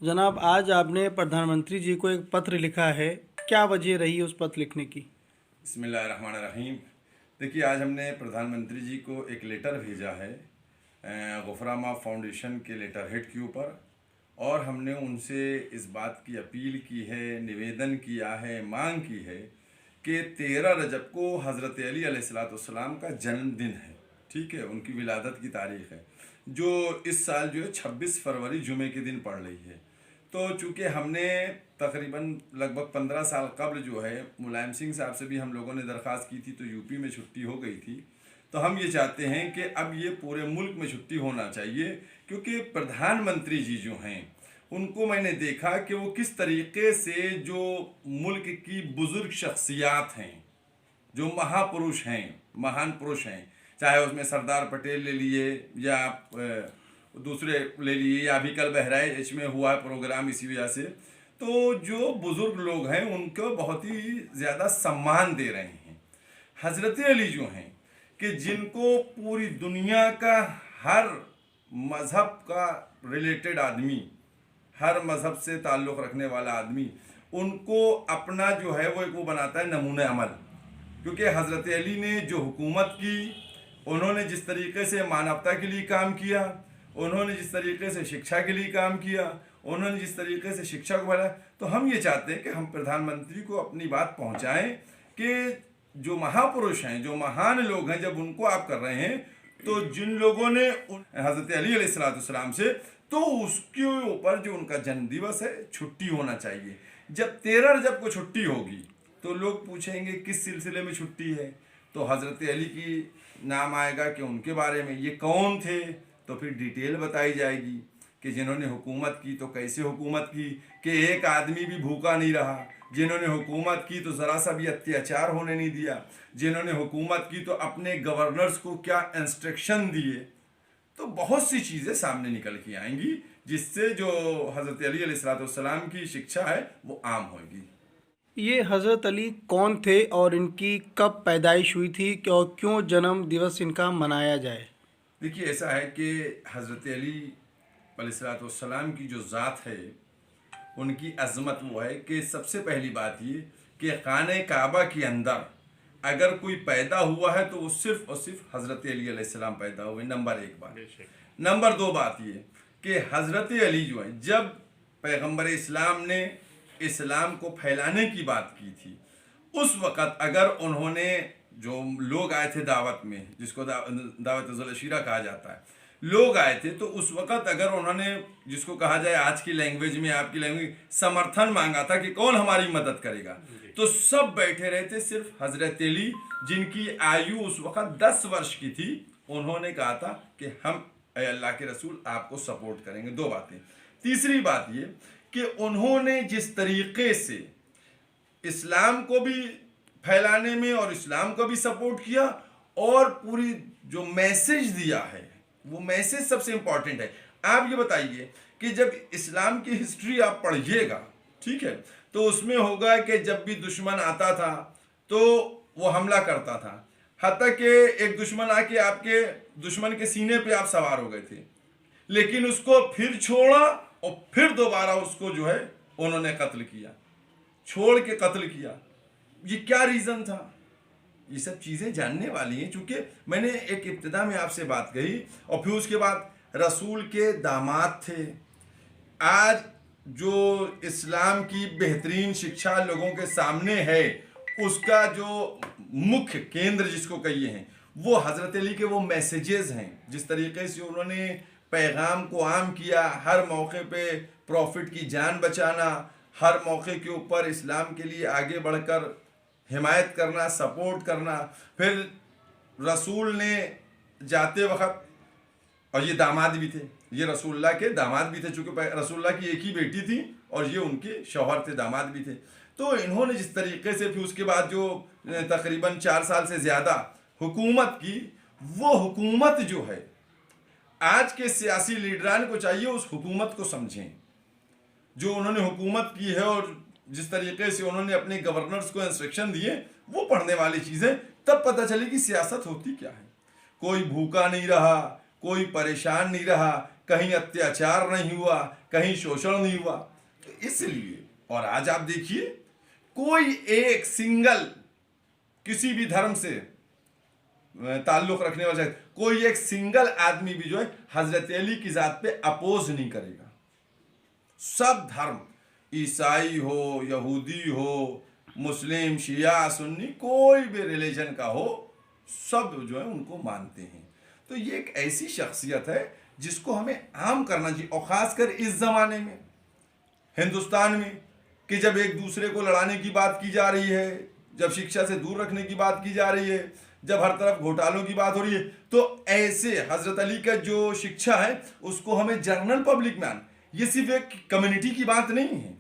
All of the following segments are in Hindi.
जनाब, आज आपने प्रधानमंत्री जी को एक पत्र लिखा है, क्या वजह रही उस पत्र लिखने की? बिस्मिल्लाहिर्रहमानिर्रहीम। देखिए, आज हमने प्रधानमंत्री जी को एक लेटर भेजा है गुफरामा फाउंडेशन के लेटर हेड के ऊपर, और हमने उनसे इस बात की अपील की है, निवेदन किया है, मांग की है कि 13 रजब को हज़रत अली अलैहिस्सलाम का जन्मदिन है। ठीक है, उनकी विलादत की तारीख़ है, जो इस साल जो है 26 फरवरी जुमे के दिन पड़ रही है। तो चूँकि हमने तकरीबन लगभग 15 साल कबल जो है मुलायम सिंह साहब से भी हम लोगों ने दरख्वास्त की थी, तो यूपी में छुट्टी हो गई थी। तो हम ये चाहते हैं कि अब ये पूरे मुल्क में छुट्टी होना चाहिए, क्योंकि प्रधानमंत्री जी जो हैं उनको मैंने देखा कि वो किस तरीके से जो मुल्क की बुज़ुर्ग शख्सियात हैं, जो महापुरुष हैं, महान पुरुष हैं, चाहे उसमें सरदार पटेल ले लिए या दूसरे ले लिए, या अभी कल बहराइच में हुआ प्रोग्राम इसी वजह से, तो जो बुज़ुर्ग लोग हैं उनको बहुत ही ज़्यादा सम्मान दे रहे हैं। हज़रत अली जो हैं कि जिनको पूरी दुनिया का हर मज़हब का रिलेटेड आदमी, हर मज़हब से ताल्लुक़ रखने वाला आदमी उनको अपना जो है वो बनाता है नमूने अमल। क्योंकि हज़रत अली ने जो हुकूमत की, उन्होंने जिस तरीके से मानवता के लिए काम किया, उन्होंने जिस तरीके से शिक्षा के लिए काम किया, उन्होंने जिस तरीके से शिक्षा को बढ़ाया, तो हम ये चाहते हैं कि हम प्रधानमंत्री को अपनी बात पहुंचाएं कि जो महापुरुष हैं, जो महान लोग हैं, जब उनको आप कर रहे हैं, तो जिन लोगों ने हज़रत अली अलैहिस्सलाम से, तो उसके ऊपर जो उनका जन्म दिवस है छुट्टी होना चाहिए। जब 13 रजब को छुट्टी होगी तो लोग पूछेंगे किस सिलसिले में छुट्टी है, तो हज़रत अली की नाम आएगा कि उनके बारे में ये कौन थे, तो फिर डिटेल बताई जाएगी कि जिन्होंने हुकूमत की तो कैसे हुकूमत की, कि एक आदमी भी भूखा नहीं रहा, जिन्होंने हुकूमत की तो ज़रा सा भी अत्याचार होने नहीं दिया, जिन्होंने हुकूमत की तो अपने गवर्नर्स को क्या इंस्ट्रक्शन दिए। तो बहुत सी चीज़ें सामने निकल के आएंगी, जिससे जो हज़रत अली अलैहिस्सलाम की शिक्षा है वो आम होगी। ये हज़रत अली कौन थे और इनकी कब पैदाइश हुई थी, क्यों जन्म दिवस इनका मनाया जाए? देखिए, ऐसा है कि हज़रत अली अलैहिस्सलाम की जो ज़ात है, उनकी अज़मत वो है कि सबसे पहली बात ये कि खाने काबा के अंदर अगर कोई पैदा हुआ है तो वो सिर्फ़ और सिर्फ हज़रत अली अलैहिस्सलाम पैदा हुए। नंबर 1 बात। नंबर 2 बात ये कि हज़रत अली जो है, जब पैगंबर इस्लाम ने इस्लाम को फैलाने की बात की थी, उस वक़्त अगर उन्होंने, जो लोग आए थे दावत में, जिसको दावत ज़ुल-अशीरा कहा जाता है, लोग आए थे, तो उस वक़्त अगर उन्होंने, जिसको कहा जाए आज की लैंग्वेज में, आपकी लैंग्वेज, समर्थन मांगा था कि कौन हमारी मदद करेगा, तो सब बैठे रहे थे। सिर्फ हज़रत अली, जिनकी आयु उस वक़्त 10 वर्ष की थी, उन्होंने कहा था कि हम अल्लाह के रसूल आपको सपोर्ट करेंगे। 2 बातें। तीसरी बात ये कि उन्होंने जिस तरीके से इस्लाम को भी फैलाने में और इस्लाम को भी सपोर्ट किया, और पूरी जो मैसेज दिया है, वो मैसेज सबसे इंपॉर्टेंट है। आप ये बताइए कि जब इस्लाम की हिस्ट्री आप पढ़िएगा, ठीक है, तो उसमें होगा कि जब भी दुश्मन आता था तो वो हमला करता था, हत्ता कि एक दुश्मन आके आपके दुश्मन के सीने पे आप सवार हो गए थे, लेकिन उसको फिर छोड़ा और फिर दोबारा उसको जो है उन्होंने कत्ल किया, छोड़ के कत्ल किया। ये क्या रीज़न था? ये सब चीज़ें जानने वाली हैं, चूँकि मैंने एक इब्तिदा में आपसे बात कही, और फिर उसके बाद रसूल के दामाद थे। आज जो इस्लाम की बेहतरीन शिक्षा लोगों के सामने है, उसका जो मुख्य केंद्र जिसको कहिए हैं, वो हज़रत अली के वो मैसेजेस हैं। जिस तरीके से उन्होंने पैगाम को आम किया, हर मौके पे प्रॉफिट की जान बचाना, हर मौके के ऊपर इस्लाम के लिए आगे बढ़कर हिमायत करना, सपोर्ट करना। फिर रसूल ने जाते वक्त, और ये दामाद भी थे, ये रसूलुल्लाह के दामाद भी थे, चूँकि रसूलुल्लाह की एक ही बेटी थी और ये उनके शौहर थे, दामाद भी थे। तो इन्होंने जिस तरीके से फिर उसके बाद जो तकरीबन 4 साल से ज़्यादा हुकूमत की, वो हुकूमत जो है, आज के सियासी लीडरान को चाहिए उस हुकूमत को समझें जो उन्होंने हुकूमत की है, और जिस तरीके से उन्होंने अपने गवर्नर्स को इंस्ट्रक्शन दिए, वो पढ़ने वाली चीज़ें, तब पता चलेगी सियासत होती क्या है। कोई भूखा नहीं रहा, कोई परेशान नहीं रहा, कहीं अत्याचार नहीं हुआ, कहीं शोषण नहीं हुआ। तो इसलिए, और आज आप देखिए, कोई एक सिंगल किसी भी धर्म से ताल्लुक रखने वाला कोई एक सिंगल आदमी भी जो है हजरत अली की जात पे अपोज नहीं करेगा। सब धर्म, ईसाई हो, यहूदी हो, मुस्लिम, शिया, सुन्नी, कोई भी रिलीजन का हो, सब जो है उनको मानते हैं। तो ये एक ऐसी शख्सियत है जिसको हमें आम करना चाहिए, और ख़ासकर इस ज़माने में, हिंदुस्तान में, कि जब एक दूसरे को लड़ाने की बात की जा रही है, जब शिक्षा से दूर रखने की बात की जा रही है, जब हर तरफ घोटालों की बात हो रही है, तो ऐसे हजरत अली का जो शिक्षा है उसको हमें जनरल पब्लिक में आना। ये सिर्फ एक कम्युनिटी की बात नहीं है,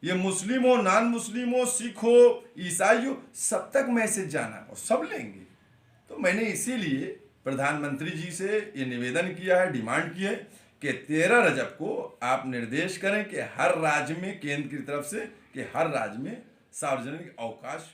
ये मुस्लिम हो, नॉन मुस्लिम हो, सिख हो, ईसाई हो, सब तक मैसेज जाना और सब लेंगे। तो मैंने इसीलिए प्रधानमंत्री जी से ये निवेदन किया है, डिमांड की है कि 13 रजब को आप निर्देश करें कि हर राज्य में, केंद्र की तरफ से, कि हर राज्य में सार्वजनिक अवकाश